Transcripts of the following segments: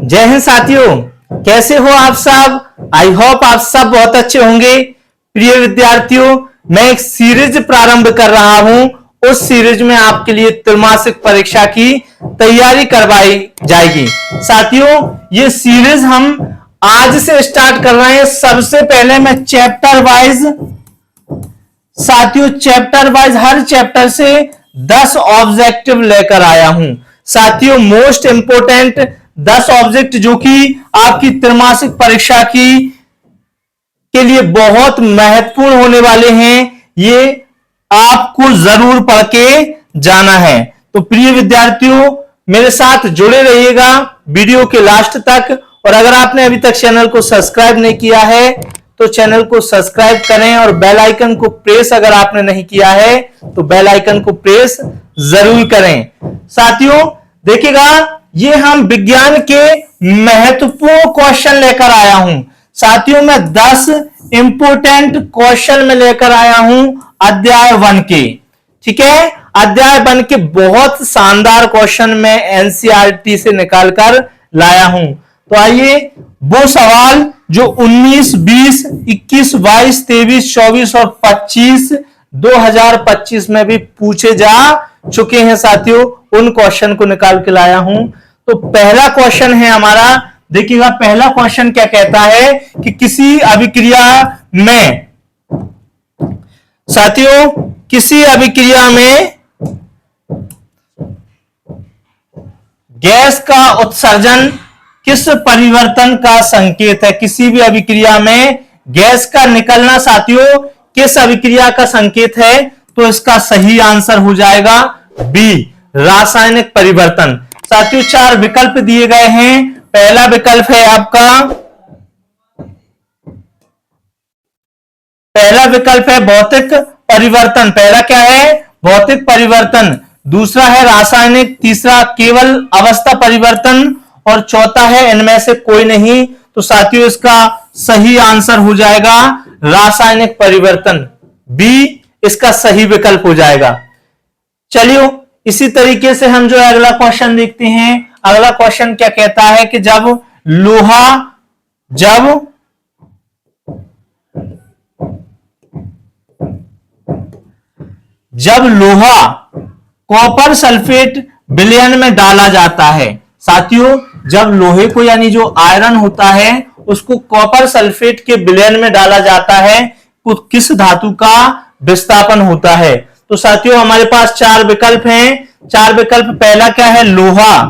जय हिंद साथियों, कैसे हो आप सब। आई होप आप सब बहुत अच्छे होंगे। प्रिय विद्यार्थियों, मैं एक सीरीज प्रारंभ कर रहा हूं। उस सीरीज में आपके लिए त्रैमासिक परीक्षा की तैयारी करवाई जाएगी। साथियों, ये सीरीज हम आज से स्टार्ट कर रहे हैं। सबसे पहले मैं चैप्टर वाइज हर चैप्टर से 10 ऑब्जेक्टिव लेकर आया हूं। साथियों, मोस्ट इंपोर्टेंट 10 ऑब्जेक्ट जो कि आपकी त्रैमासिक परीक्षा के लिए बहुत महत्वपूर्ण होने वाले हैं, ये आपको जरूर पढ़ के जाना है। तो प्रिय विद्यार्थियों, मेरे साथ जुड़े रहिएगा वीडियो के लास्ट तक। और अगर आपने अभी तक चैनल को सब्सक्राइब नहीं किया है तो चैनल को सब्सक्राइब करें और बेल आइकन को प्रेस अगर आपने नहीं किया है तो बेल आइकन को प्रेस जरूर करें। साथियों देखिएगा, ये हम विज्ञान के महत्वपूर्ण क्वेश्चन लेकर आया हूं। साथियों, मैं 10 इंपोर्टेंट क्वेश्चन में लेकर आया हूं अध्याय 1 के। ठीक है, अध्याय 1 के बहुत शानदार क्वेश्चन मैं एनसीईआरटी से निकालकर लाया हूं। तो आइए, वो सवाल जो 19, 20, 21, 22, 23, 24 और 25 2025 में भी पूछे जा चुके हैं साथियों, उन क्वेश्चन को निकाल के लाया हूं। तो पहला क्वेश्चन है हमारा, देखिएगा पहला क्वेश्चन क्या कहता है कि किसी अभिक्रिया में, साथियों किसी अभिक्रिया में गैस का उत्सर्जन किस परिवर्तन का संकेत है। किसी भी अभिक्रिया में गैस का निकलना साथियों किस अभिक्रिया का संकेत है। तो इसका सही आंसर हो जाएगा बी, रासायनिक परिवर्तन। साथियों 4 विकल्प दिए गए हैं। पहला विकल्प है आपका, पहला विकल्प है भौतिक परिवर्तन। पहला क्या है? भौतिक परिवर्तन। दूसरा है रासायनिक, तीसरा केवल अवस्था परिवर्तन और चौथा है इनमें से कोई नहीं। तो साथियों इसका सही आंसर हो जाएगा रासायनिक परिवर्तन, बी इसका सही विकल्प हो जाएगा। चलिए इसी तरीके से हम जो अगला क्वेश्चन देखते हैं। अगला क्वेश्चन क्या कहता है कि जब लोहा कॉपर सल्फेट विलयन में डाला जाता है। साथियों जब लोहे को यानी जो आयरन होता है उसको कॉपर सल्फेट के विलयन में डाला जाता है तो किस धातु का विस्थापन होता है। तो साथियों हमारे पास 4 विकल्प हैं। 4 विकल्प, पहला क्या है? लोहा,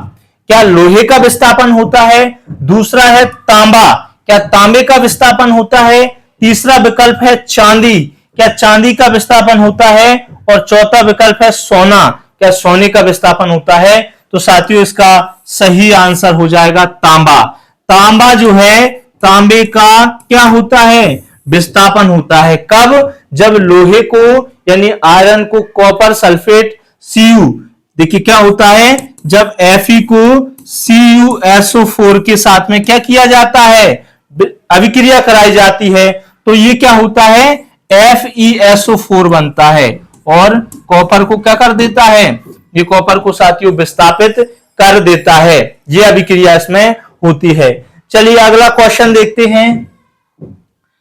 क्या लोहे का विस्थापन होता है। दूसरा है तांबा, क्या तांबे का विस्थापन होता है। तीसरा विकल्प है चांदी, क्या चांदी का विस्थापन होता है। और चौथा विकल्प है सोना, क्या सोने का विस्थापन होता है। तो साथियों इसका सही आंसर हो जाएगा तांबा। तांबा जो है, तांबे का क्या होता है? विस्थापन होता है। कब? जब लोहे को यानी आयरन को कॉपर सल्फेट Cu, देखिए क्या होता है, जब Fe को CuSO4 के साथ में क्या किया जाता है, अभिक्रिया कराई जाती है, तो ये क्या होता है, FeSO4 बनता है और कॉपर को क्या कर देता है, ये कॉपर को साथियों विस्थापित कर देता है। ये अभिक्रिया इसमें होती है। चलिए अगला क्वेश्चन देखते हैं।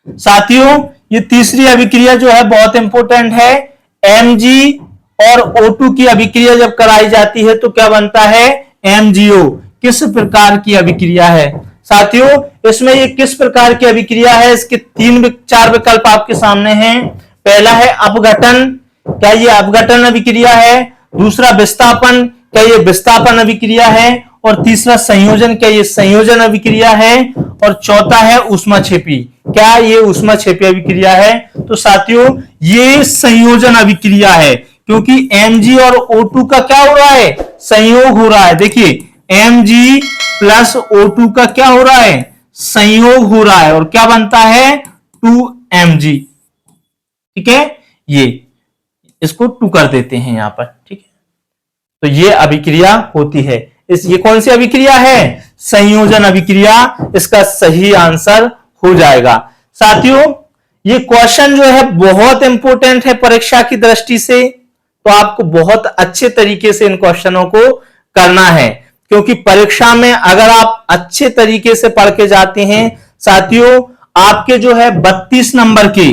साथियों ये तीसरी अभिक्रिया जो है बहुत इंपॉर्टेंट है। Mg और O2 की अभिक्रिया जब कराई जाती है तो क्या बनता है, MgO। किस प्रकार की अभिक्रिया है साथियों, इसमें ये किस प्रकार की अभिक्रिया है, इसके 4 विकल्प आपके सामने हैं। पहला है अपघटन, क्या ये अपघटन अभिक्रिया है। दूसरा विस्थापन, क्या ये विस्थापन अभिक्रिया है। और तीसरा संयोजन, क्या ये संयोजन अभिक्रिया है। और चौथा है ऊष्माक्षेपी, क्या ये ऊष्माक्षेपी अभिक्रिया है। तो साथियों ये संयोजन अभिक्रिया है क्योंकि Mg और O2 का क्या हो रहा है, संयोग हो रहा है। देखिए Mg प्लस O2 का क्या हो रहा है, संयोग हो रहा है और क्या बनता है 2Mg। ठीक है, ये इसको 2 कर देते हैं यहां पर। ठीक है, तो ये अभिक्रिया होती है। ये कौन सी अभिक्रिया है, संयोजन अभिक्रिया। इसका सही आंसर हो जाएगा। साथियों ये क्वेश्चन जो है बहुत इंपॉर्टेंट है परीक्षा की दृष्टि से, तो आपको बहुत अच्छे तरीके से इन क्वेश्चनों को करना है। क्योंकि परीक्षा में अगर आप अच्छे तरीके से पढ़ के जाते हैं साथियों, आपके जो है 32 नंबर के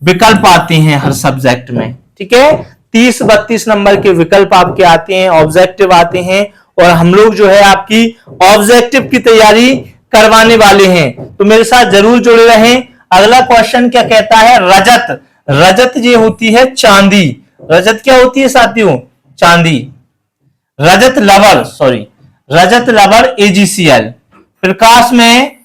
विकल्प आते हैं हर सब्जेक्ट में। ठीक है, 30-32 नंबर के विकल्प आपके आते हैं, ऑब्जेक्टिव आते हैं, और हम लोग जो है आपकी ऑब्जेक्टिव की तैयारी करवाने वाले हैं। तो मेरे साथ जरूर जुड़े रहें। अगला क्वेश्चन क्या कहता है, रजत। रजत ये होती है चांदी। रजत क्या होती है साथियों, चांदी। रजत लवर AgCl प्रकाश में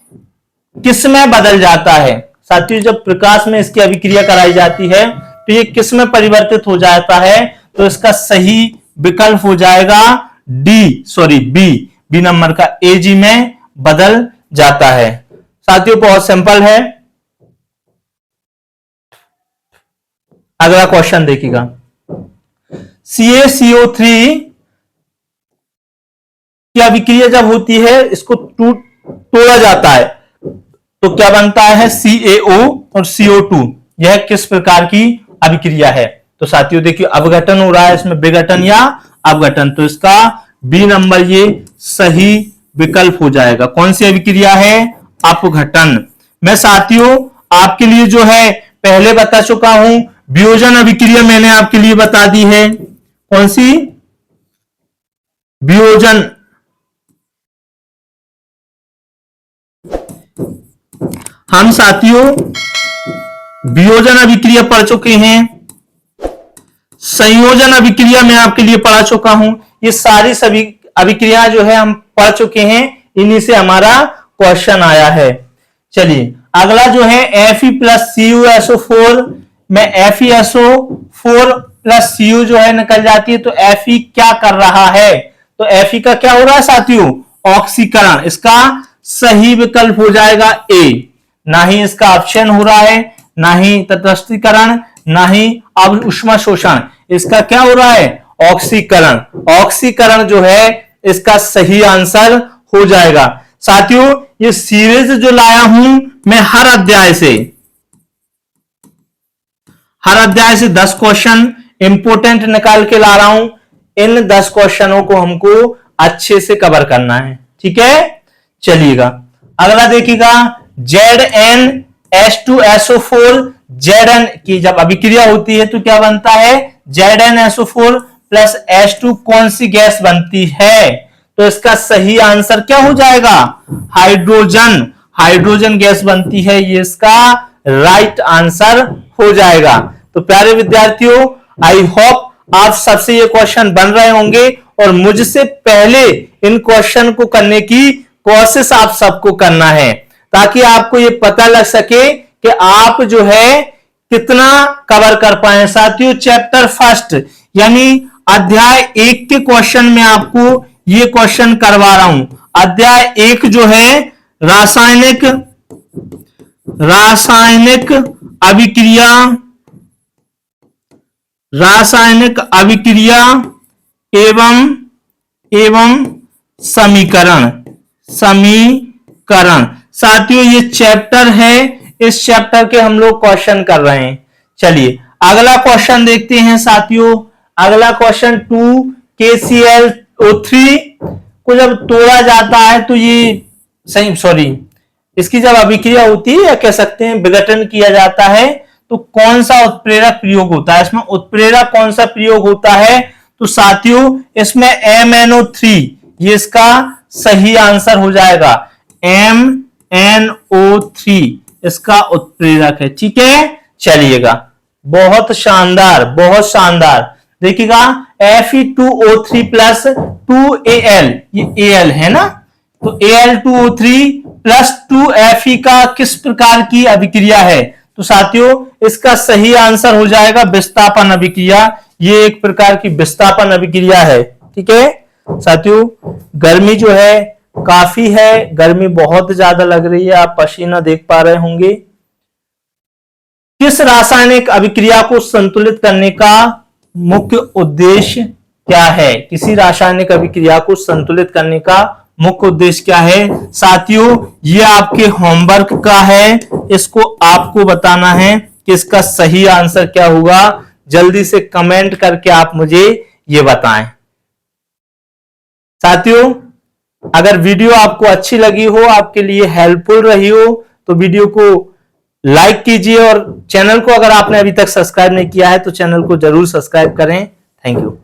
किस में बदल जाता है साथियों? जब प्रकाश में इसकी अभिक्रिया कराई जाती है तो ये किस में परिवर्तित हो जाता है? तो इसका सही विकल्प हो जाएगा बी नंबर का Ag में बदल जाता है। साथियों बहुत सिंपल है। अगला क्वेश्चन देखिएगा, CaCO3 की अभिक्रिया जब होती है, इसको तोड़ा जाता है तो क्या बनता है, CaO और CO2। यह किस प्रकार की अभिक्रिया है? तो साथियों देखिए अपघटन हो रहा है इसमें, विघटन या अपघटन। तो इसका बी नंबर ये सही विकल्प हो जाएगा। कौन सी अभिक्रिया है, अपघटन। मैं साथियों आपके लिए जो है पहले बता चुका हूं, वियोजन अभिक्रिया मैंने आपके लिए बता दी है। कौन सी, वियोजन। हम साथियों वियोजन अभिक्रिया पढ़ चुके हैं, संयोजन अभिक्रिया मैं आपके लिए पढ़ा चुका हूं। ये सारी सभी अभिक्रिया जो है हम पढ़ चुके हैं, इन्हीं से हमारा क्वेश्चन आया है। चलिए अगला जो है Fe प्लस CuSO4 में FeSO4 प्लस Cu जो है निकल जाती है, तो Fe क्या कर रहा है? तो Fe का क्या हो रहा है साथियों, ऑक्सीकरण। इसका सही विकल्प हो जाएगा A। ना ही इसका अपक्षय हो रहा है, ना ही तटस्थीकरण, ना ही अब ऊष्मा शोषण। इसका क्या हो रहा है, ऑक्सीकरण। ऑक्सीकरण जो है इसका सही आंसर हो जाएगा। साथियों ये सीरीज जो लाया हूं मैं हर अध्याय से 10 क्वेश्चन इंपोर्टेंट निकाल के ला रहा हूं। इन 10 क्वेश्चनों को हमको अच्छे से कवर करना है। ठीक है, चलिएगा अगला देखिएगा, ZnH2SO4 Zn की जब अभिक्रिया होती है तो क्या बनता है, ZnSO4 प्लस H2 कौन सी गैस बनती है? तो इसका सही आंसर क्या हो जाएगा, हाइड्रोजन। हाइड्रोजन गैस बनती है, ये इसका राइट आंसर हो जाएगा। तो प्यारे विद्यार्थियों, आई होप आप सबसे ये क्वेश्चन बन रहे होंगे और मुझसे पहले इन क्वेश्चन को करने की कोशिश आप सबको करना है, ताकि आपको ये पता लग सके कि आप जो है कितना कवर कर पाए। साथियों चैप्टर फर्स्ट यानी अध्याय 1 के क्वेश्चन में आपको ये क्वेश्चन करवा रहा हूं। अध्याय 1 जो है रासायनिक अभिक्रिया एवं समीकरण। साथियों ये चैप्टर है, इस चैप्टर के हम लोग क्वेश्चन कर रहे हैं। चलिए अगला क्वेश्चन देखते हैं साथियों। अगला क्वेश्चन 2KClO3 को जब तोड़ा जाता है तो ये इसकी जब अभिक्रिया होती है या कह सकते हैं विघटन किया जाता है तो कौन सा उत्प्रेरक प्रयोग होता है? इसमें उत्प्रेरक कौन सा प्रयोग होता है? तो साथियों इसमें MnO3 ये इसका सही आंसर हो जाएगा। MnO3 इसका उत्प्रेरक है। ठीक है, चलिएगा बहुत शानदार, बहुत शानदार। देखिएगा Fe2O3 प्लस 2Al, ये Al है ना, तो Al2O3 प्लस 2Fe का किस प्रकार की अभिक्रिया है? तो साथियों इसका सही आंसर हो जाएगा विस्थापन अभिक्रिया। ये एक प्रकार की विस्थापन अभिक्रिया है। ठीक है साथियों, गर्मी जो है काफी है, गर्मी बहुत ज्यादा लग रही है, आप पसीना देख पा रहे होंगे। किस रासायनिक अभिक्रिया को संतुलित करने का मुख्य उद्देश्य क्या है? किसी रासायनिक अभिक्रिया को संतुलित करने का मुख्य उद्देश्य क्या है? साथियों ये आपके होमवर्क का है, इसको आपको बताना है कि इसका सही आंसर क्या होगा। जल्दी से कमेंट करके आप मुझे ये बताएं। साथियों, अगर वीडियो आपको अच्छी लगी हो, आपके लिए हेल्पफुल रही हो, तो वीडियो को लाइक कीजिए और चैनल को अगर आपने अभी तक सब्सक्राइब नहीं किया है तो चैनल को जरूर सब्सक्राइब करें। Thank you.